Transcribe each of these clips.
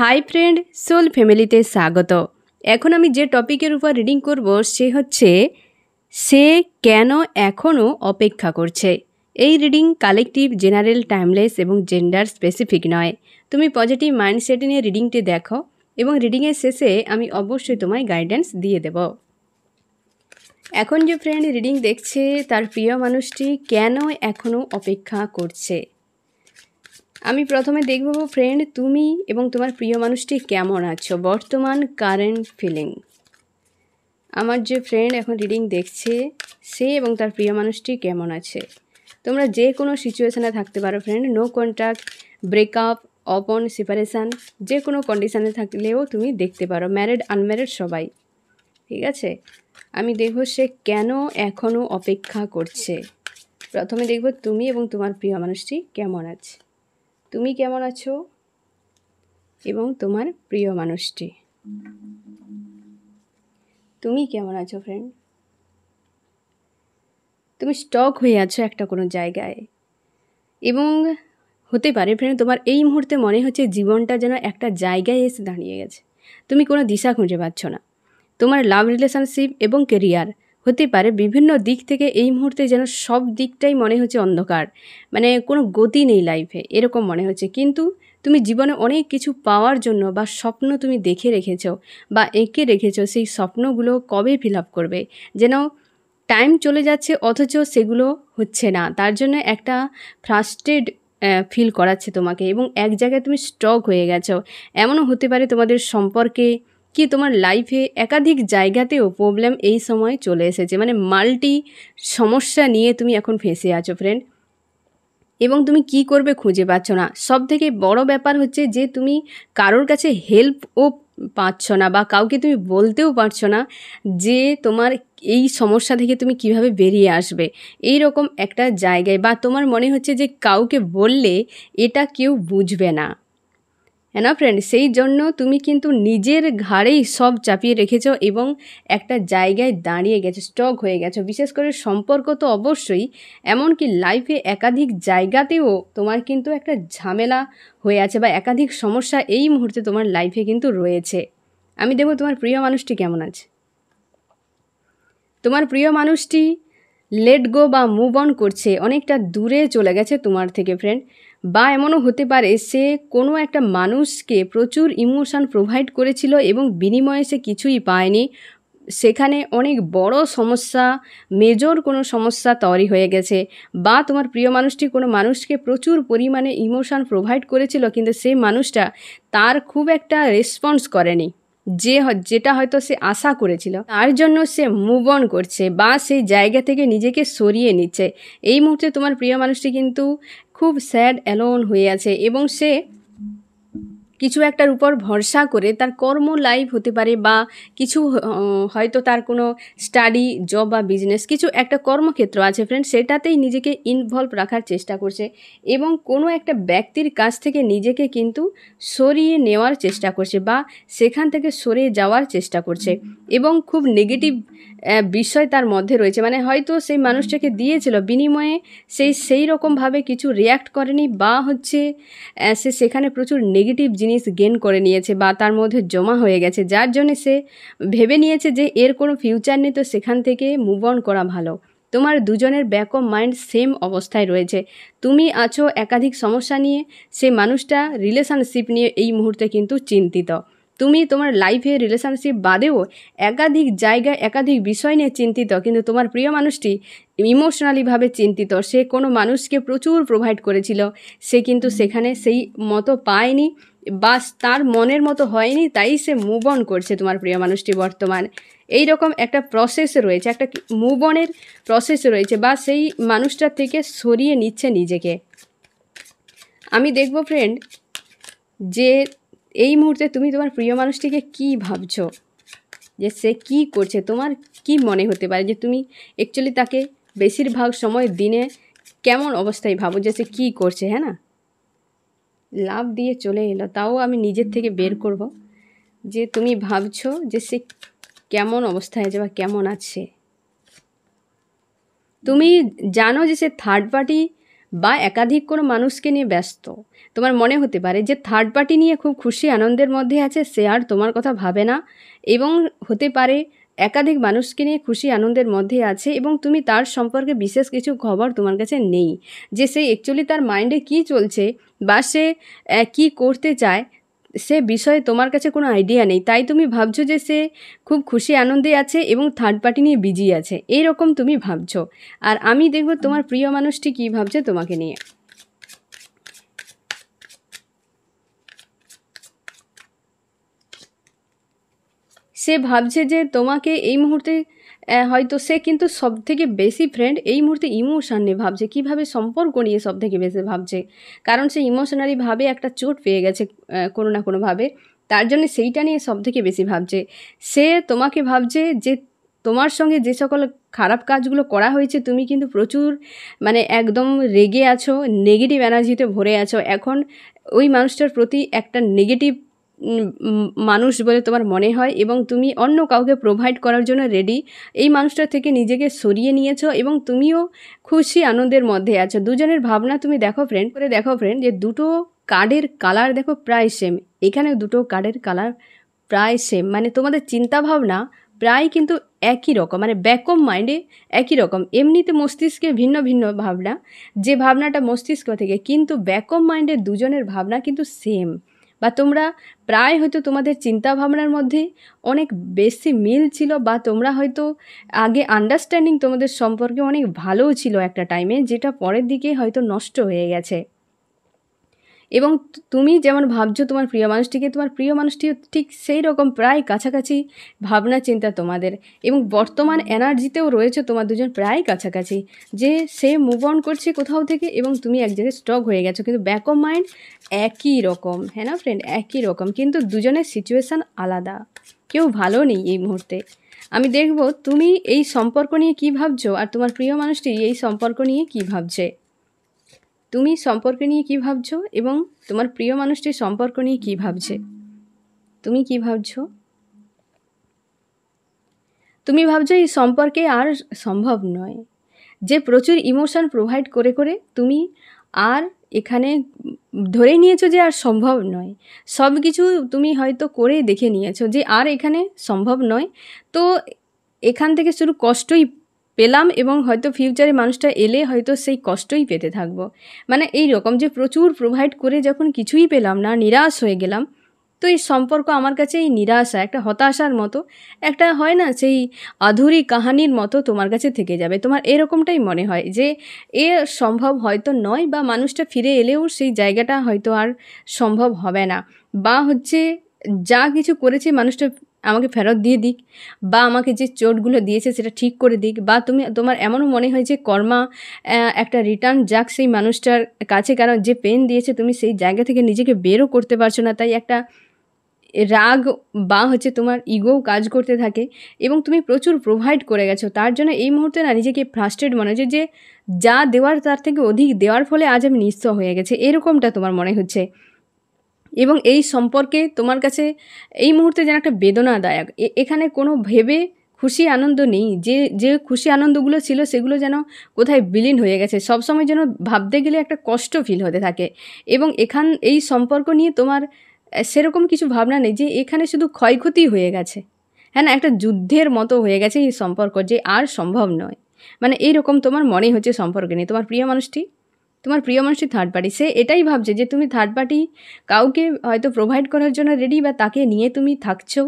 Hi friend, soul ফ্যামিলিতে স্বাগত। এখন আমি যে টপিকের উপর রিডিং করব সে হচ্ছে সে কেন এখনও অপেক্ষা করছে। এই রিডিং কালেকটিভ, জেনারেল, টাইমলেস এবং জেন্ডার স্পেসিফিক নয়। তুমি পজিটিভ মাইন্ডসেট নিয়ে রিডিংটি দেখো এবং রিডিংয়ের শেষে আমি অবশ্যই তোমায় গাইডেন্স দিয়ে দেব। এখন যে ফ্রেন্ড রিডিং দেখছে তার প্রিয় মানুষটি কেন এখনও অপেক্ষা করছে। আমি প্রথমে দেখব ফ্রেন্ড তুমি এবং তোমার প্রিয় মানুষটি কেমন আছো, বর্তমান কারেন্ট ফিলিং। আমার যে ফ্রেন্ড এখন রিডিং দেখছে সে এবং তার প্রিয় মানুষটি কেমন আছে। তোমরা যে কোনো সিচুয়েশানে থাকতে পারো friend, no contact, breakup, open separation, যে কোনো কন্ডিশানে থাকলেও তুমি দেখতে পারো, ম্যারিড আনম্যারিড সবাই, ঠিক আছে। আমি দেখব সে কেন এখনও অপেক্ষা করছে। প্রথমে দেখব তুমি এবং তোমার প্রিয় মানুষটি কেমন আছে। তুমি কেমন আছো এবং তোমার প্রিয় মানুষটি, তুমি কেমন আছো ফ্রেন্ড। তুমি স্টক হয়ে আছো একটা কোনো জায়গায় এবং হতে পারে ফ্রেন্ড তোমার এই মুহূর্তে মনে হচ্ছে জীবনটা যেন একটা জায়গায় এসে দাঁড়িয়ে গেছে, তুমি কোনো দিশা খুঁজে পাচ্ছ না। তোমার লাভ রিলেশনশিপ এবং কেরিয়ার হতে পারে বিভিন্ন দিক থেকে এই মুহূর্তে যেন সব দিকটাই মনে হচ্ছে অন্ধকার, মানে কোনো গতি নেই লাইফে, এরকম মনে হচ্ছে। কিন্তু তুমি জীবনে অনেক কিছু পাওয়ার জন্য বা স্বপ্ন তুমি দেখে রেখেছো বা এঁকে রেখেছো, সেই স্বপ্নগুলো কবে ফিল আপ করবে, যেন টাইম চলে যাচ্ছে অথচ সেগুলো হচ্ছে না। তার জন্য একটা ফ্রাস্ট্রেট ফিল করাচ্ছে তোমাকে এবং এক জায়গায় তুমি স্টক হয়ে গেছো। এমনও হতে পারে তোমাদের সম্পর্কে কি তোমার লাইফে একাধিক জায়গাতেও প্রবলেম এই সময় চলে এসেছে, মানে মাল্টি সমস্যা নিয়ে তুমি এখন ফেঁসে আছো ফ্রেন্ড এবং তুমি কি করবে খুঁজে পাচ্ছ না। সব থেকে বড় ব্যাপার হচ্ছে যে তুমি কারোর কাছে হেল্পও পাচ্ছ না বা কাউকে তুমি বলতেও পারছো না যে তোমার এই সমস্যা থেকে তুমি কিভাবে বেরিয়ে আসবে, এই রকম একটা জায়গায়, বা তোমার মনে হচ্ছে যে কাউকে বললে এটা কেউ বুঝবে না, হ্যাঁ না ফ্রেন্ড। সেই জন্য তুমি কিন্তু নিজের ঘাড়েই সব চাপিয়ে রেখেছো এবং একটা জায়গায় দাঁড়িয়ে গেছো, স্টক হয়ে গেছো। বিশেষ করে সম্পর্ক তো অবশ্যই, এমনকি লাইফে একাধিক জায়গাতেও তোমার কিন্তু একটা ঝামেলা হয়ে আছে বা একাধিক সমস্যা এই মুহূর্তে তোমার লাইফে কিন্তু রয়েছে। আমি দেখব তোমার প্রিয় মানুষটি কেমন আছে। তোমার প্রিয় মানুষটি লেট গো বা মুভ অন করছে, অনেকটা দূরে চলে গেছে তোমার থেকে ফ্রেন্ড। বা এমনও হতে পারে সে কোনো একটা মানুষকে প্রচুর ইমোশান প্রোভাইড করেছিল এবং বিনিময়ে সে কিছুই পায়নি, সেখানে অনেক বড় সমস্যা, মেজর কোনো সমস্যা তৈরি হয়ে গেছে। বা তোমার প্রিয় মানুষটি কোনো মানুষকে প্রচুর পরিমাণে ইমোশান প্রোভাইড করেছিল কিন্তু সেই মানুষটা তার খুব একটা রেসপন্স করেনি যেটা হয়তো সে আশা করেছিল, তার জন্য সে মুভ অন করছে বা সেই জায়গা থেকে নিজেকে সরিয়ে নিচ্ছে। এই মুহূর্তে তোমার প্রিয় মানুষটি কিন্তু খুব স্যাড অ্যালোন হয়ে আছে এবং সে কিছু একটার উপর ভরসা করে তার কর্ম লাইফ হতে পারে বা কিছু হয়তো তার কোনো স্টাডি, জব বা বিজনেস, কিছু একটা কর্মক্ষেত্র আছে ফ্রেন্ড, সেটাতেই নিজেকে ইনভলভ রাখার চেষ্টা করছে এবং কোনো একটা ব্যক্তির কাছ থেকে নিজেকে কিন্তু সরিয়ে নেওয়ার চেষ্টা করছে বা সেখান থেকে সরে যাওয়ার চেষ্টা করছে এবং খুব নেগেটিভ বিষয় তার মধ্যে রয়েছে। মানে হয়তো সেই মানুষটাকে দিয়েছিল, বিনিময়ে সেই রকমভাবে কিছু রিয়্যাক্ট করেনি বা হচ্ছে সে সেখানে প্রচুর নেগেটিভ জিনিস গেন করে নিয়েছে বা তার মধ্যে জমা হয়ে গেছে, যার জন্য সে ভেবে নিয়েছে যে এর কোনো ফিউচার নেই, তো সেখান থেকে মুভ অন করা ভালো। তোমার দুজনের ব্যাক অফ মাইন্ড সেম অবস্থায় রয়েছে। তুমি আছো একাধিক সমস্যা নিয়ে, সে মানুষটা রিলেশনশিপ নিয়ে এই মুহূর্তে কিন্তু চিন্তিত। তুমি তোমার লাইফে রিলেশনশিপ বাদেও একাধিক জায়গায় একাধিক বিষয় নিয়ে চিন্তিত, কিন্তু তোমার প্রিয় মানুষটি ইমোশনালিভাবে চিন্তিত। সে কোনো মানুষকে প্রচুর প্রোভাইড করেছিল, সে কিন্তু সেখানে সেই মতো পায়নি বা তার মনের মতো হয়নি, তাই সে মুভ অন করছে তোমার প্রিয় মানুষটি বর্তমান। এই রকম একটা প্রসেস রয়েছে, একটা মুভ অনের প্রসেস রয়েছে বা সেই মানুষটার থেকে সরিয়ে নিচ্ছে নিজেকে। আমি দেখব ফ্রেন্ড যে এই মুহূর্তে তুমি তোমার প্রিয় মানুষটিকে কি ভাবছো, যে সে কি করছে, তোমার কি মনে হতে পারে যে তুমি অ্যাকচুয়ালি তাকে বেশিরভাগ সময় দিনে কেমন অবস্থায় ভাবো যে সে কী করছে। হ্যাঁ না, লাভ দিয়ে চলে এলো, তাও আমি নিজের থেকে বের করব যে তুমি ভাবছো যে সে কেমন অবস্থায় আছে বা কেমন আছে। তুমি জানো যে সে থার্ড পার্টি বা একাধিক কোনো মানুষকে নিয়ে ব্যস্ত। তোমার মনে হতে পারে যে থার্ড পার্টি নিয়ে খুব খুশি আনন্দের মধ্যে আছে, সে আর তোমার কথা ভাবে না, এবং হতে পারে একাধিক মানুষকে নিয়ে খুশি আনন্দের মধ্যে আছে এবং তুমি তার সম্পর্কে বিশেষ কিছু খবর তোমার কাছে নেই, যে সে অ্যাকচুয়ালি তার মাইন্ডে কী চলছে বা সে কী করতে চায় সে বিষয়ে তোমার কাছে কোনো আইডিয়া নেই। তাই তুমি ভাবছো যে সে খুব খুশি আনন্দে আছে এবং থার্ড পার্টি নিয়ে বিজি আছে, এইরকম তুমি ভাবছো। আর আমি দেখব তোমার প্রিয় মানুষটি কী ভাবছে তোমাকে নিয়ে। সে ভাবছে যে তোমাকে এই মুহূর্তে হয়তো সে কিন্তু সবথেকে বেশি ফ্রেন্ড এই মুহূর্তে ইমোশন নিয়ে ভাবছে, কীভাবে সম্পর্ক নিয়ে সবথেকে বেশি ভাবছে, কারণ সে ইমোশনালিভাবে একটা চোট পেয়ে গেছে কোনো না কোনোভাবে, তার জন্য সেইটা নিয়ে সবথেকে বেশি ভাবছে। সে তোমাকে ভাবছে যে তোমার সঙ্গে যে সকল খারাপ কাজগুলো করা হয়েছে তুমি কিন্তু প্রচুর মানে একদম রেগে আছো, নেগেটিভ এনার্জিতে ভরে আছো। এখন ওই মানুষটার প্রতি একটা নেগেটিভ মানুষ বলে তোমার মনে হয় এবং তুমি অন্য কাউকে প্রোভাইড করার জন্য রেডি। এই মানুষটার থেকে নিজেকে সরিয়ে নিয়েছো এবং তুমিও খুশি আনন্দের মধ্যে আছো। দুজনের ভাবনা তুমি দেখো ফ্রেন্ড যে দুটো কার্ডের কালার দেখো প্রায় সেম, এখানে দুটো কার্ডের কালার প্রায় সেম, মানে তোমাদের চিন্তাভাবনা প্রায় কিন্তু একই রকম, মানে ব্যাক অফ মাইন্ডে একই রকম। এমনিতে মস্তিষ্কে ভিন্ন ভিন্ন ভাবনা, যে ভাবনাটা মস্তিষ্ক থেকে, কিন্তু ব্যাক অফ মাইন্ডের দুজনের ভাবনা কিন্তু সেম, বা তোমরা প্রায় হয়তো তোমাদের চিন্তাভাবনার মধ্যে অনেক বেশি মিল ছিল, বা তোমরা হয়তো আগে আন্ডারস্ট্যান্ডিং তোমাদের সম্পর্কে অনেক ভালোও ছিল একটা টাইমে, যেটা পরের দিকে হয়তো নষ্ট হয়ে গেছে। এবং তুমি যেমন ভাবছো তোমার প্রিয় মানুষটিকে, তোমার প্রিয় মানুষটিও ঠিক সেই রকম প্রায় কাছাকাছি ভাবনা চিন্তা তোমাদের, এবং বর্তমান এনার্জিতেও রয়েছে তোমার দুজন প্রায় কাছাকাছি, যে সে মুভ অন করছে কোথাও থেকে এবং তুমি এক জায়গায় স্টক হয়ে গেছো, কিন্তু ব্যাক অফ মাইন্ড একই রকম, হ্যাঁ না ফ্রেন্ড, একই রকম, কিন্তু দুজনের সিচুয়েশান আলাদা, কেউ ভালো নেই এই মুহূর্তে। আমি দেখব তুমি এই সম্পর্ক নিয়ে কী ভাবছো আর তোমার প্রিয় মানুষটি এই সম্পর্ক নিয়ে কী ভাবছে। তুমি সম্পর্ক নিয়ে কী ভাবছো এবং তোমার প্রিয় মানুষটির সম্পর্ক নিয়ে কী ভাবছে, তুমি কী ভাবছো? তুমি ভাবছো এই সম্পর্কে আর সম্ভব নয়, যে প্রচুর ইমোশন প্রোভাইড করে করে তুমি আর এখানে ধরে নিয়েছো যে আর সম্ভব নয়। সব কিছু তুমি হয়তো করে দেখে নিয়েছো যে আর এখানে সম্ভব নয়, তো এখান থেকে শুধু কষ্টই পেলাম এবং হয়তো ফিউচারে মানুষটা এলে হয়তো সেই কষ্টই পেতে থাকবো। মানে এই রকম যে প্রচুর প্রোভাইড করে যখন কিছুই পেলাম না, নিরাশ হয়ে গেলাম, তো এই সম্পর্ক আমার কাছে এই নিরাশা, একটা হতাশার মতো, একটা হয় না সেই আধুরি কাহানির মতো তোমার কাছে থেকে যাবে। তোমার এরকমটাই মনে হয় যে এ সম্ভব হয়তো নয়, বা মানুষটা ফিরে এলেও সেই জায়গাটা হয়তো আর সম্ভব হবে না, বা হচ্ছে যা কিছু করেছে মানুষটা আমাকে ফেরত দিয়ে দিক, বা আমাকে যে চোটগুলো দিয়েছে সেটা ঠিক করে দিক, বা তোমার এমনও মনে হয় যে কর্মা একটা রিটার্ন যাক সেই মানুষটার কাছে, কারণ যে পেন দিয়েছে তুমি সেই জায়গা থেকে নিজেকে বেরও করতে পারছো না, তাই একটা রাগ বা হচ্ছে তোমার ইগোও কাজ করতে থাকে এবং তুমি প্রচুর প্রোভাইড করে গেছো, তার জন্য এই মুহূর্তে না নিজেকে ফ্রাস্ট্রেট মনে হচ্ছে যে যা দেওয়ার তার থেকে অধিক দেওয়ার ফলে আজ আমি নিঃস্ব হয়ে গেছে, এরকমটা তোমার মনে হচ্ছে। এবং এই সম্পর্কে তোমার কাছে এই মুহূর্তে যেন একটা বেদনাদায়ক, এখানে কোনো ভেবে খুশি আনন্দ নেই, যে যে খুশি আনন্দগুলো ছিল সেগুলো যেন কোথায় বিলীন হয়ে গেছে, সবসময় যেন ভাবতে গেলে একটা কষ্ট ফিল হতে থাকে। এবং এই সম্পর্ক নিয়ে তোমার সেরকম কিছু ভাবনা নেই, যে এখানে শুধু ক্ষয়ক্ষতি হয়ে গেছে, হ্যাঁ না, একটা যুদ্ধের মতো হয়ে গেছে এই সম্পর্ক, যে আর সম্ভব নয়, মানে এইরকম তোমার মনে হচ্ছে সম্পর্ক নিয়ে। তোমার প্রিয় মানুষটি থার্ড পার্টি, সে এটাই ভাবছে যে তুমি থার্ড পার্টি কাউকে হয়তো প্রোভাইড করার জন্য রেডি, বা তাকে নিয়ে তুমি থাকছো,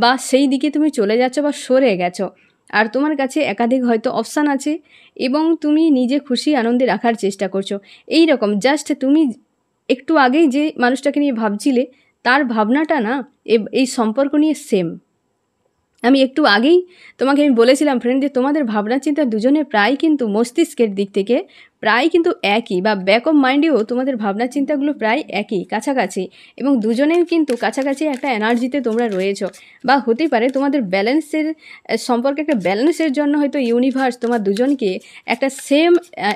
বা সেই দিকে তুমি চলে যাচ্ছ বা সরে গেছো, আর তোমার কাছে একাধিক হয়তো অপশান আছে এবং তুমি নিজে খুশি আনন্দে রাখার চেষ্টা করছো। এই রকম জাস্ট তুমি একটু আগেই যে মানুষটাকে নিয়ে ভাবছিলে তার ভাবনাটা না এই সম্পর্ক নিয়ে সেম। আমি একটু আগেই তোমাকে আমি বলেছিলাম ফ্রেন্ড যে তোমাদের ভাবনা চিন্তা দুজনে প্রায় কিন্তু মস্তিষ্কের দিক থেকে প্রায় কিন্তু একই, বা ব্যাক অফ মাইন্ডেও তোমাদের ভাবনা চিন্তাগুলো প্রায় একই কাছাকাছি, এবং দুজনেই কিন্তু কাছাকাছি একটা এনার্জিতে তোমরা রয়েছো, বা হতে পারে তোমাদের ব্যালেন্সের সম্পর্কে একটা ব্যালেন্সের জন্য হয়তো ইউনিভার্স তোমার দুজনকে একটা সেম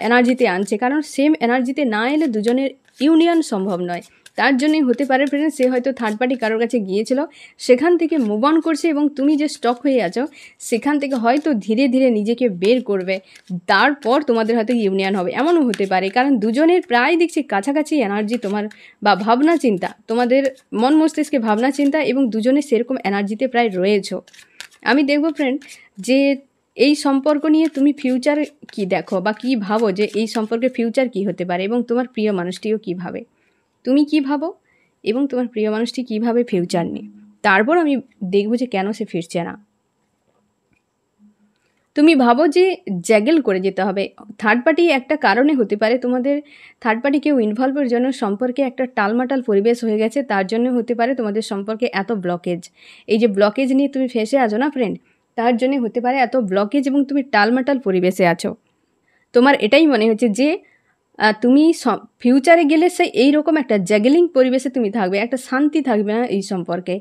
এনার্জিতে আনছে, কারণ সেম এনার্জিতে না এলে দুজনের ইউনিয়ন সম্ভব নয়। তার জন্যই হতে পারে ফ্রেন্ড সে হয়তো থার্ড পার্টি কারোর কাছে গিয়েছিল, সেখান থেকে মুভ অন করছে এবং তুমি যে স্টক হয়ে আছো সেখান থেকে হয়তো ধীরে ধীরে নিজেকে বের করবে, তারপর তোমাদের হয়তো ইউনিয়ন হবে, এমনও হতে পারে। কারণ দুজনের প্রায় দেখছি কাছাকাছি এনার্জি তোমার বা ভাবনা চিন্তা, তোমাদের মন মস্তিষ্কে ভাবনা চিন্তা এবং দুজনে সেরকম এনার্জিতে প্রায় রয়েছো। আমি দেখবো ফ্রেন্ড যে এই সম্পর্ক নিয়ে তুমি ফিউচার কি দেখো বা কি ভাবো, যে এই সম্পর্কে ফিউচার কি হতে পারে এবং তোমার প্রিয় মানুষটিও কী ভাবে, তুমি কি ভাবো এবং তোমার প্রিয় মানুষটি কীভাবে ফিউচার নিয়ে, তারপর আমি দেখব যে কেন সে ফিরছে না। তুমি ভাবো যে জ্যাগেল করে যেতে হবে, থার্ড পার্টি একটা কারণে হতে পারে, তোমাদের থার্ড পার্টি কেউ ইনভলভের জন্য সম্পর্কে একটা টালমাটাল পরিবেশ হয়ে গেছে, তার জন্য হতে পারে তোমাদের সম্পর্কে এত ব্লকেজ। এই যে ব্লকেজ নিয়ে তুমি ফেঁসে আছো না ফ্রেন্ড, তার জন্য হতে পারে এত ব্লকেজ এবং তুমি টালমাটাল পরিবেশে আছো। তোমার এটাই মনে হচ্ছে যে তুমি ফিউচারে গেলে সেই এইরকম একটা জ্যাগেলিং পরিবেশে তুমি থাকবে, একটা শান্তি থাকবে না এই সম্পর্কে।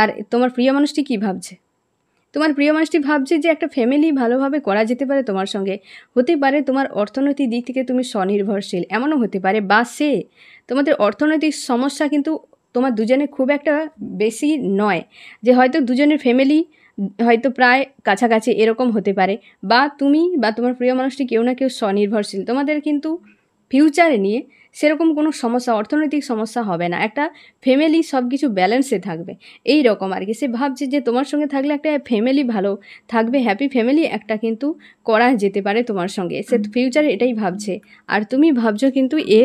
আর তোমার প্রিয় মানুষটি কী ভাবছে, তোমার প্রিয় মানুষটি ভাবছে যে একটা ফ্যামিলি ভালোভাবে করা যেতে পারে তোমার সঙ্গে, হতে পারে তোমার অর্থনৈতিক দিক থেকে তুমি স্বনির্ভরশীল, এমনও হতে পারে, বা সে তোমাদের অর্থনৈতিক সমস্যা কিন্তু তোমার দুজনে খুব একটা বেশি নয়, যে হয়তো দুজনের ফ্যামিলি হয়তো প্রায় কাছাকাছি এরকম হতে পারে, বা তুমি বা তোমার প্রিয় মানুষটি কেউ না কেউ স্বনির্ভরশীল, তোমাদের কিন্তু ফিউচারে নিয়ে সেরকম কোনো সমস্যা, অর্থনৈতিক সমস্যা হবে না, একটা ফ্যামিলি সব কিছু ব্যালেন্সে থাকবে এই রকম আর কি। সে ভাবছে যে তোমার সঙ্গে থাকলে একটা ফ্যামিলি ভালো থাকবে, হ্যাপি ফ্যামিলি একটা কিন্তু করা যেতে পারে তোমার সঙ্গে, সে ফিউচারে এটাই ভাবছে। আর তুমি ভাবছো কিন্তু এ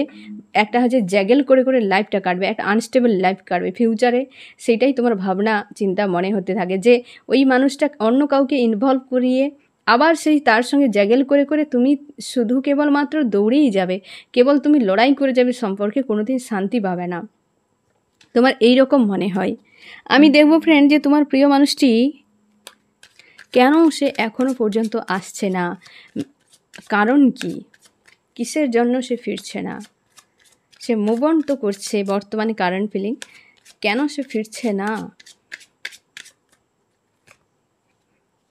একটা হচ্ছে জ্যাগেল করে করে লাইফটা কাটবে, একটা আনস্টেবল লাইফ কাটবে ফিউচারে, সেটাই তোমার ভাবনা চিন্তা মনে হতে থাকে, যে ওই মানুষটা অন্য কাউকে ইনভলভ করিয়ে আবার সেই তার সঙ্গে জ্যাগেল করে করে তুমি শুধু কেবলমাত্র দৌড়েই যাবে, কেবল তুমি লড়াই করে যাবে, সম্পর্কে কোনোদিন শান্তি পাবে না, তোমার এই রকম মনে হয়। আমি দেখব ফ্রেন্ড যে তোমার প্রিয় মানুষটি কেন সে এখনও পর্যন্ত আসছে না, কারণ কি, কিসের জন্য সে ফিরছে না, সে মুভ অন তো করছে বর্তমানে কারেন্ট ফিলিং, কেন সে ফিরছে না,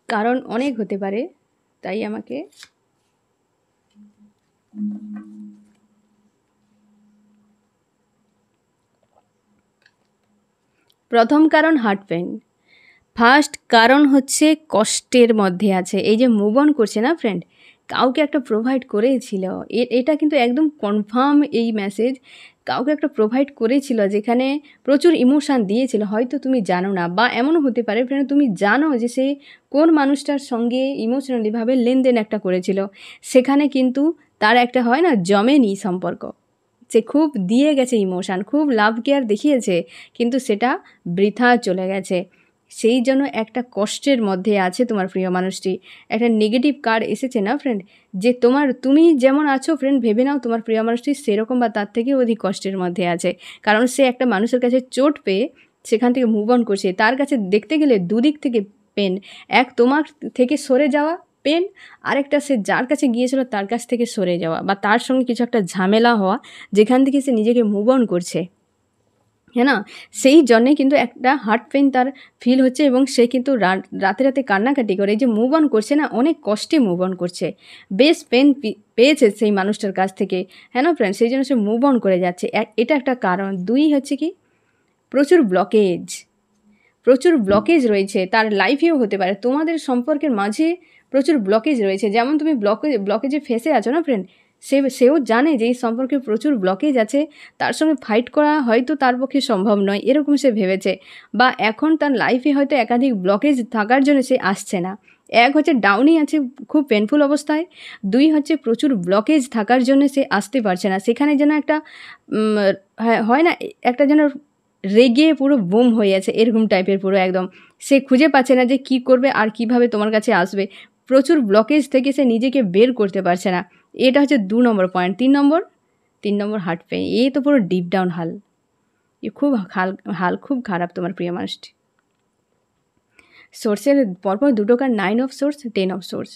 কারণ অনেক হতে পারে, তাই আমাকে প্রথম কারণ হার্ট পেইন, ফার্স্ট কারণ হচ্ছে কষ্টের মধ্যে আছে, এই যে মুভ অন করছে না ফ্রেন্ড, কাউকে একটা প্রোভাইড করেছিল, এটা কিন্তু একদম কনফার্ম এই মেসেজ, কাউকে একটা প্রোভাইড করেছিল যেখানে প্রচুর ইমোশান দিয়েছিল, হয়তো তুমি জানো না, বা এমনও হতে পারে ফ্রেন্ড তুমি জানো যে সে কোন মানুষটার সঙ্গে ইমোশনালিভাবে লেনদেন একটা করেছিল, সেখানে কিন্তু তার একটা হয় না জমেনি সম্পর্ক, সে খুব দিয়ে গেছে ইমোশান, খুব লাভ কেয়ার দেখিয়েছে, কিন্তু সেটা বৃথা চলে গেছে, সেই জন্য একটা কষ্টের মধ্যে আছে তোমার প্রিয় মানুষটি, একটা নেগেটিভ কার্ড এসেছে না ফ্রেন্ড, যে তুমি যেমন আছো ফ্রেন্ড ভেবে নাও তোমার প্রিয় মানুষটি সেরকম বা তার থেকে অধিক কষ্টের মধ্যে আছে, কারণ সে একটা মানুষের কাছে চোট পেয়ে সেখান থেকে মুভ অন করছে, তার কাছে দেখতে গেলে দুদিক থেকে পেন, এক তোমার থেকে সরে যাওয়া পেন, আরেকটা সে যার কাছে গিয়েছিল তার কাছ থেকে সরে যাওয়া বা তার সঙ্গে কিছু একটা ঝামেলা হওয়া, যেখান থেকে সে নিজেকে মুভ অন করছে, হ্যাঁ না, সেই জন্যে কিন্তু একটা হার্ট পেইন তার ফিল হচ্ছে এবং সে কিন্তু রাতে রাতে কান্নাকাটি করে, এই যে মুভ অন করছে না, অনেক কষ্টে মুভ অন করছে, বেশ পেন পেয়েছে সেই মানুষটার কাছ থেকে, হ্যাঁ না ফ্রেন্ড, সেই জন্য সে মুভ অন করে যাচ্ছে, এটা একটা কারণ। দুই হচ্ছে কি, প্রচুর ব্লকেজ রয়েছে তার লাইফেও হতে পারে, তোমাদের সম্পর্কের মাঝে প্রচুর ব্লকেজ রয়েছে, যেমন তুমি ব্লকেজে ফেসে আছো না ফ্রেন্ড, সেও জানে যে এই সম্পর্কে প্রচুর ব্লকেজ আছে, তার সঙ্গে ফাইট করা হয়তো তার পক্ষে সম্ভব নয়, এরকম সে ভেবেছে, বা এখন তার লাইফে হয়তো একাধিক ব্লকেজ থাকার জন্য সে আসছে না, এক হচ্ছে ডাউনই আছে খুব পেনফুল অবস্থায়, দুই হচ্ছে প্রচুর ব্লকেজ থাকার জন্য সে আসতে পারছে না, সেখানে যেন একটা হয় না, একটা যেন রেগে পুরো বুম হয়ে আছে এরকম টাইপের, পুরো একদম সে খুঁজে পাচ্ছে না যে কি করবে আর কিভাবে তোমার কাছে আসবে, প্রচুর ব্লকেজ থেকে সে নিজেকে বের করতে পারছে না, এটা হচ্ছে 2 নম্বর পয়েন্ট। 3 নম্বর হার্ট পেইন, এই তো পুরো ডিপ ডাউন হাল, খুব হাল খুব খারাপ তোমার প্রিয় মানুষটি। সোর্সের পরপর 2 card 9 of source 10 of source,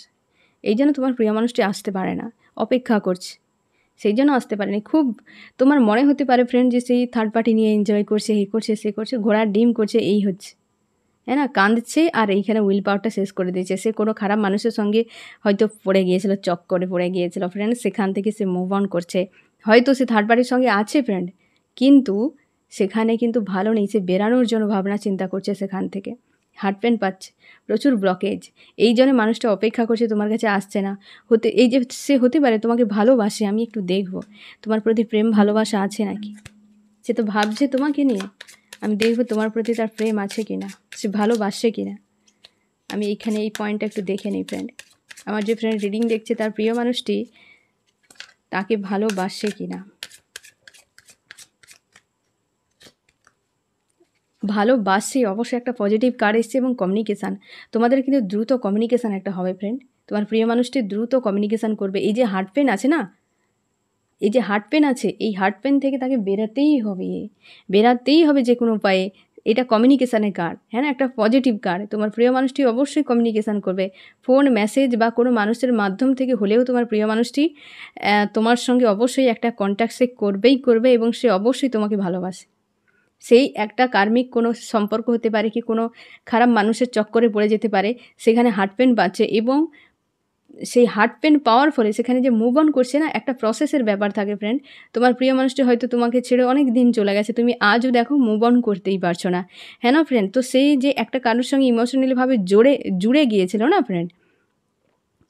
এই জন্য তোমার প্রিয় মানুষটি আসতে পারে না, অপেক্ষা করছে, সেই জন্য আসতে পারেনি। খুব তোমার মনে হতে পারে ফ্রেন্ড যে সেই থার্ড পার্টি নিয়ে এনজয় করছে, এই করছে সে করছে, ঘোড়ার ডিম করছে, এই হচ্ছে, হ্যাঁ না, কাঁদছে আর এইখানে উইল পাওয়ারটা শেষ করে দিয়েছে, সে কোনো খারাপ মানুষের সঙ্গে হয়তো পড়ে গিয়েছিল, চক্করে পড়ে গিয়েছিল ফ্রেন্ড, সেখান থেকে সে মুভ অন করছে, হয়তো সে থার্ড পার্টির সঙ্গে আছে ফ্রেন্ড, কিন্তু সেখানে কিন্তু ভালো নেই, সে বেরানোর জন্য ভাবনা চিন্তা করছে সেখান থেকে, হার্ট পেন পাচ্ছে, প্রচুর ব্লকেজ। এই জন্য মানুষটা অপেক্ষা করছে, তোমার কাছে আসছে না। এই যে সে হতে পারে তোমাকে ভালোবাসে, আমি একটু দেখব তোমার প্রতি প্রেম ভালোবাসা আছে নাকি। সে তো ভাবছে তোমাকে নিয়ে, আমি দেখব তোমার প্রতি তার প্রেম আছে কিনা, সে ভালোবাসে কিনা। আমি এখানে এই পয়েন্টটা একটু দেখে নিই ফ্রেন্ড। আমার যে ফ্রেন্ড রিডিং দেখছে তার প্রিয় মানুষটি তাকে ভালোবাসে কিনা। ভালোবাসে, অবশ্যই একটা পজিটিভ কার্ড এসছে এবং কমিউনিকেশান। তোমাদের কিন্তু দ্রুত কমিউনিকেশান একটা হবে ফ্রেন্ড। তোমার প্রিয় মানুষটি দ্রুত কমিউনিকেশান করবে। এই যে হার্ট পেন আছে না, এই যে হার্ট পেন আছে, এই হার্ট পেন থেকে তাকে বেরাতেই হবে যে কোনো উপায়ে। এটা কমিউনিকেশানের কার্ড, হ্যাঁ না, একটা পজিটিভ কার্ড। তোমার প্রিয় মানুষটি অবশ্যই কমিউনিকেশান করবে, ফোন, মেসেজ বা কোনো মানুষের মাধ্যম থেকে হলেও তোমার প্রিয় মানুষটি তোমার সঙ্গে অবশ্যই একটা কন্ট্যাক্ট সে করবে এবং সে অবশ্যই তোমাকে ভালোবাসে। সেই একটা কার্মিক কোনো সম্পর্ক হতে পারে কি কোনো খারাপ মানুষের চক্করে পড়ে যেতে পারে, সেখানে হার্ট পেন পাচ্ছে এবং সেই হার্ট পেন পাওয়ার ফলে সেখানে যে মুভ অন করছে না, একটা প্রসেসের ব্যাপার থাকে ফ্রেন্ড। তোমার প্রিয় মানুষটি হয়তো তোমাকে ছেড়ে অনেক দিন চলে গেছে, তুমি আজও দেখো মুভ অন করতেই পারছো না, হ্যাঁ না ফ্রেন্ড। তো সেই যে একটা কারোর সঙ্গে ইমোশনালিভাবে জুড়ে গিয়েছিল না ফ্রেন্ড,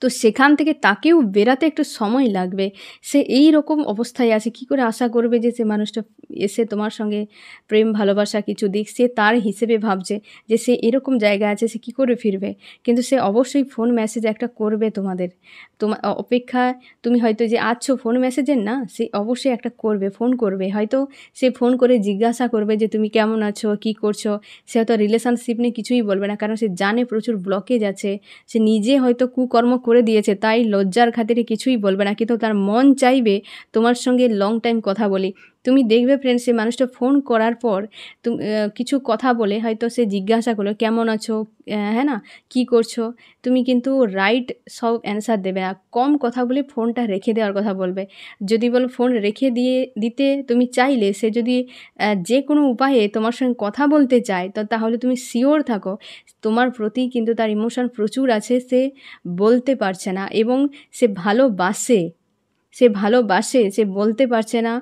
তো সেখান থেকে তাকেও বেরাতে একটু সময় লাগবে। সে এই রকম অবস্থায় আছে, কী করে আশা করবে যে সে মানুষটা এসে তোমার সঙ্গে প্রেম ভালোবাসা কিছু দিক, সে তার হিসেবে ভাবছে যে সে এরকম জায়গায় আছে, সে কী করে ফিরবে। কিন্তু সে অবশ্যই ফোন মেসেজ একটা করবে তোমাদের, তোমার অপেক্ষায় তুমি হয়তো যে আছো ফোন মেসেজের না, সে অবশ্যই একটা করবে, ফোন করবে। হয়তো সে ফোন করে জিজ্ঞাসা করবে যে তুমি কেমন আছো, কী করছো। সে হয়তো রিলেশনশিপ নিয়ে কিছুই বলবে না, কারণ সে জানে প্রচুর ব্লকেজ আছে। সে নিজে হয়তো কুকর্ম করে দিয়েছে, তাই লজ্জার খাতিরে কিছুই বলবে না, কিন্তু তার মন চাইবে তোমার সঙ্গে লং টাইম কথা বলি। তুমি দেখবে ফ্রেন্ড, সে মানুষটা ফোন করার পর তুমি কিছু কথা বলে হয়তো সে জিজ্ঞাসা করলো কেমন আছো, হ্যাঁ না, কী করছো। তুমি কিন্তু রাইট সব অ্যান্সার দেবে না, কম কথা বলে ফোনটা রেখে দেওয়ার কথা বলবে। যদি বলো ফোন রেখে দিতে তুমি চাইলে, সে যদি যে কোনো উপায়ে তোমার সঙ্গে কথা বলতে চায়, তো তাহলে তুমি শিওর থাকো তোমার প্রতি কিন্তু তার ইমোশন প্রচুর আছে, সে বলতে পারছে না এবং সে বলতে পারছে না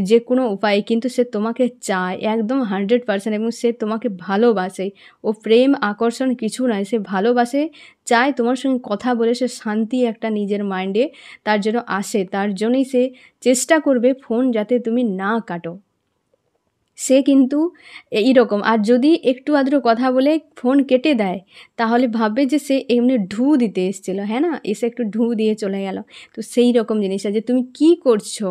যে কোনো উপায়ে, কিন্তু সে তোমাকে চায় একদম 100% এবং সে তোমাকে ভালোবাসে। ও প্রেম আকর্ষণ কিছু নয়, সে ভালোবাসে, চায় তোমার সঙ্গে কথা বলে সে শান্তি একটা নিজের মাইন্ডে তার জন্য আসে। তার জন্যই সে চেষ্টা করবে ফোন যাতে তুমি না কাটো। সে কিন্তু এইরকম, আর যদি একটু আধটু কথা বলে ফোন কেটে দেয়, তাহলে ভাববে যে সে এমনি ঢু দিতে এসেছিলো, হ্যাঁ না, এসে একটু ঢু দিয়ে চলে গেল। তো সেই রকম জিনিসটা যে তুমি কি করছো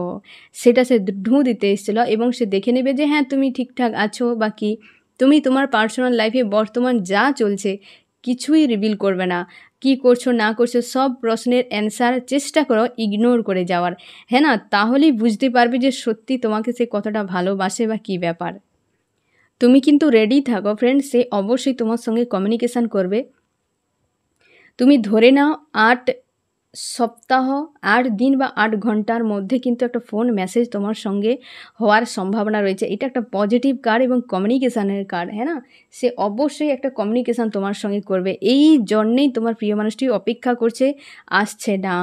সেটা সে ঢু দিতে এসেছিলো এবং সে দেখে নেবে যে হ্যাঁ তুমি ঠিকঠাক আছো বা কি। তুমি তোমার পার্সোনাল লাইফে বর্তমান যা চলছে কিছুই রিভিল করবে না, কি করছো না করছো সব প্রশ্নের অ্যান্সার চেষ্টা করো ইগনোর করে যাওয়ার, হ্যাঁ না, তাহলেই বুঝতে পারবে যে সত্যি তোমাকে সে কতটা ভালোবাসে বা কী ব্যাপার। তুমি কিন্তু রেডি থাকো ফ্রেন্ড, সে অবশ্যই তোমার সঙ্গে কমিউনিকেশান করবে। তুমি ধরে নাও 8 সপ্তাহ, 8 দিন বা 8 ঘন্টার মধ্যে কিন্তু একটা ফোন মেসেজ তোমার সঙ্গে হওয়ার সম্ভাবনা রয়েছে। এটা একটা পজিটিভ কার্ড এবং কমিউনিকেশানের কার্ড, হ্যাঁ না। সে অবশ্যই একটা কমিউনিকেশান তোমার সঙ্গে করবে, এই জন্যেই তোমার প্রিয় মানুষটি অপেক্ষা করছে, আসছে না।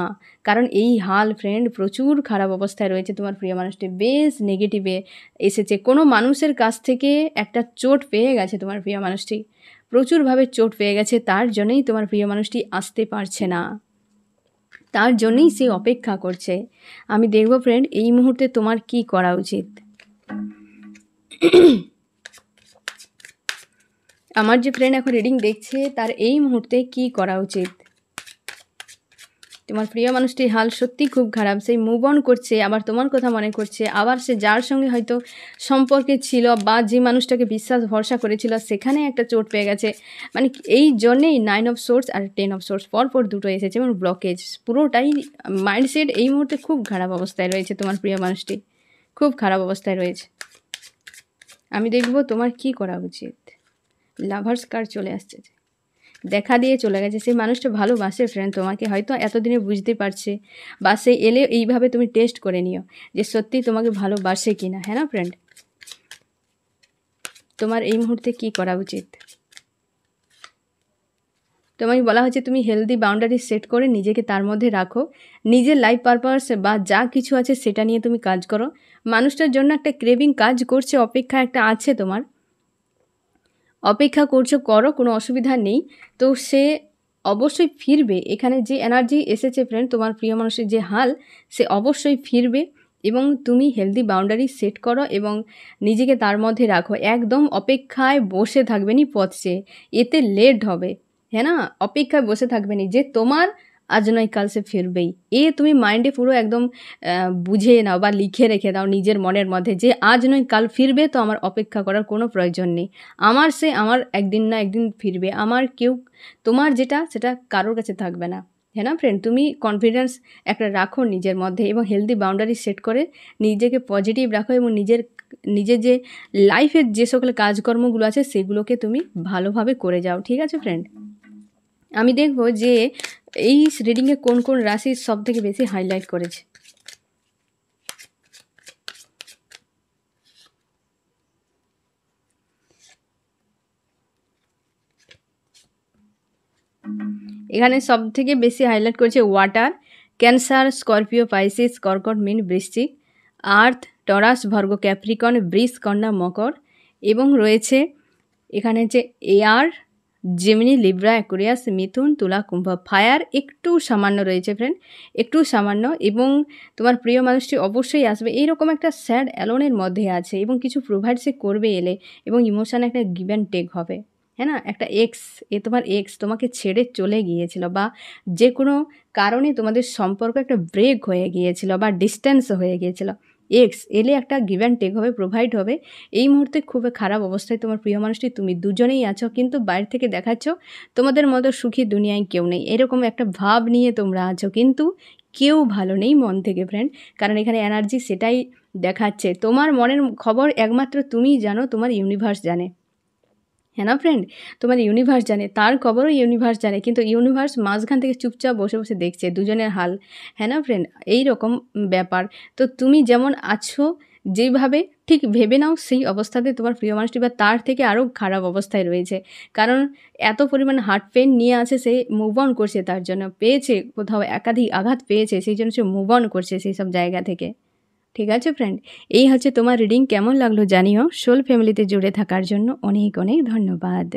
কারণ এই হাল ফ্রেন্ড, প্রচুর খারাপ অবস্থায় রয়েছে তোমার প্রিয় মানুষটি, বেশ নেগেটিভে এসেছে। কোনো মানুষের কাছ থেকে একটা চোট পেয়ে গেছে তোমার প্রিয় মানুষটি, প্রচুরভাবে চোট পেয়ে গেছে, তার জন্যই তোমার প্রিয় মানুষটি আসতে পারছে না, তার জন্যই সে অপেক্ষা করছে। আমি দেখব ফ্রেন্ড এই মুহূর্তে তোমার কি করা উচিত। আমার যে ফ্রেন্ড এখন রিডিং দেখছে তার এই মুহূর্তে কি করা উচিত। তোমার প্রিয় মানুষটির হাল সত্যি খুব খারাপ, সেই মুভ অন করছে, আবার তোমার কথা মনে করছে, আবার সে যার সঙ্গে হয়তো সম্পর্কে ছিল বা যে মানুষটাকে বিশ্বাস ভরসা করেছিল সেখানে একটা চোট পেয়ে গেছে। মানে এই জন্যেই 9 অফ সোর্স আর 10 অফ সোর্স পরপর দুটো এসেছে এবং ব্লকেজ, পুরোটাই মাইন্ডসেট এই মুহূর্তে খুব খারাপ অবস্থায় রয়েছে তোমার প্রিয় মানুষটি, খুব খারাপ অবস্থায় রয়েছে। আমি দেখব তোমার কি করা উচিত। লাভার্স কার্ড চলে আসছে, দেখা দিয়ে চলে গেছে। সেই মানুষটা ভালোবাসে ফ্রেন্ড তোমাকে, হয়তো এতদিনে বুঝতে পারছে, বা সে এলে এইভাবে তুমি টেস্ট করে নিও যে সত্যি তোমাকে ভালোবাসে কি না, হ্যাঁ না ফ্রেন্ড। তোমার এই মুহূর্তে কি করা উচিত। তোমাকে বলা হচ্ছে তুমি হেলদি বাউন্ডারি সেট করে নিজেকে তার মধ্যে রাখো, নিজের লাইফ পারপাস বা যা কিছু আছে সেটা নিয়ে তুমি কাজ করো। মানুষটার জন্য একটা ক্রেভিং কাজ করছে, অপেক্ষা একটা আছে তোমার, অপেক্ষা করছো, করো, কোনো অসুবিধা নেই। তো সে অবশ্যই ফিরবে। এখানে যে এনার্জি এসেছে ফ্রেন্ড, তোমার প্রিয় মানুষের যে হাল, সে অবশ্যই ফিরবে। এবং তুমি হেলদি বাউন্ডারি সেট করো এবং নিজেকে তার মধ্যে রাখো। একদম অপেক্ষায় বসে থাকবে নি পথ চেয়ে, এতে লেট হবে, হ্যাঁ না? অপেক্ষায় বসে থাকবে নি যে তোমার আজ নয় কাল সে ফিরবেই। তুমি মাইন্ডে পুরো একদম বুঝে নাও বা লিখে রেখে দাও নিজের মনের মধ্যে যে আজ নয় কাল ফিরবে, তো আমার অপেক্ষা করার কোনো প্রয়োজন নেই। আমার একদিন না একদিন ফিরবে। আমার কেউ, তোমার যেটা সেটা কারোর কাছে থাকবে না, হ্যাঁ না ফ্রেন্ড? তুমি কনফিডেন্স একটা রাখো নিজের মধ্যে এবং হেলদি বাউন্ডারি সেট করে নিজেকে পজিটিভ রাখো এবং নিজের যে লাইফের যে সকল কাজকর্মগুলো আছে সেগুলোকে তুমি ভালোভাবে করে যাও, ঠিক আছে ফ্রেন্ড? আমি দেখব যে এই রিডিংয়ে কোন কোন রাশি সব থেকে বেশি হাইলাইট করেছে। এখানে সব থেকে বেশি হাইলাইট করেছে ওয়াটার, ক্যান্সার, স্করপিও, পাইসিস, কর্কট, মীন, বৃশ্চিক, আর্থ, টরাস, ভর্গ, ক্যাপ্রিকন, বৃষ, কন্যা, মকর, এবং রয়েছে এখানে যে এয়ার, জেমিনি, লিব্রা, অ্যাকুরিয়াস, মিথুন, তুলা, কুম্ভ। ফায়ার একটু সামান্য রয়েছে ফ্রেন্ড, একটু সামান্য। এবং তোমার প্রিয় মানুষটি অবশ্যই আসবে, এইরকম একটা স্যাড অ্যালোনের মধ্যে আছে এবং কিছু প্রোভাইড সে করবে এলে, এবং ইমোশানে একটা গিভ অ্যান্ড টেক হবে, হ্যাঁ না? একটা তোমার এক্স তোমাকে ছেড়ে চলে গিয়েছিল, বা যে কোনো কারণে তোমাদের সম্পর্ক একটা ব্রেক হয়ে গিয়েছিল বা ডিস্ট্যান্স হয়ে গিয়েছিল। এক্স এলে একটা গিভ অ্যান্ড টেক হবে, প্রোভাইড হবে। এই মুহূর্তে খুব খারাপ অবস্থায় তোমার প্রিয় মানুষটি, তুমি দুজনেই আছো, কিন্তু বাইরে থেকে দেখাচ্ছ তোমাদের মতো সুখী দুনিয়ায় কেউ নেই, এরকম একটা ভাব নিয়ে তোমরা আছো, কিন্তু কেউ ভালো নেই মন থেকে ফ্রেন্ড। কারণ এখানে এনার্জি সেটাই দেখাচ্ছে, তোমার মনের খবর একমাত্র তুমিই জানো, তোমার ইউনিভার্স জানে, হ্যাঁ না ফ্রেন্ড? তোমার ইউনিভার্স জানে, তার খবরও ইউনিভার্স জানে, কিন্তু ইউনিভার্স মাঝখান থেকে চুপচাপ বসে বসে দেখছে দুজনের হাল, হ্যাঁ না ফ্রেন্ড? এই রকম ব্যাপার। তো তুমি যেমন আছো যেইভাবে, ঠিক ভেবে নাও সেই অবস্থাতে তোমার প্রিয় মানুষটি বা তার থেকে আরও খারাপ অবস্থায় রয়েছে। কারণ এত পরিমাণ হার্ট পেন নিয়ে আছে, সে মুভ অন করছে, তার জন্য পেয়েছে কোথাও একাধিক আঘাত পেয়েছে, সেই জন্য সে মুভ অন করছে সেই সব জায়গা থেকে, ঠিক আছে ফ্রেন্ড? এই হচ্ছে তোমার রিডিং। কেমন লাগলো জানিও। সোল ফ্যামিলিতে জুড়ে থাকার জন্য অনেক অনেক ধন্যবাদ।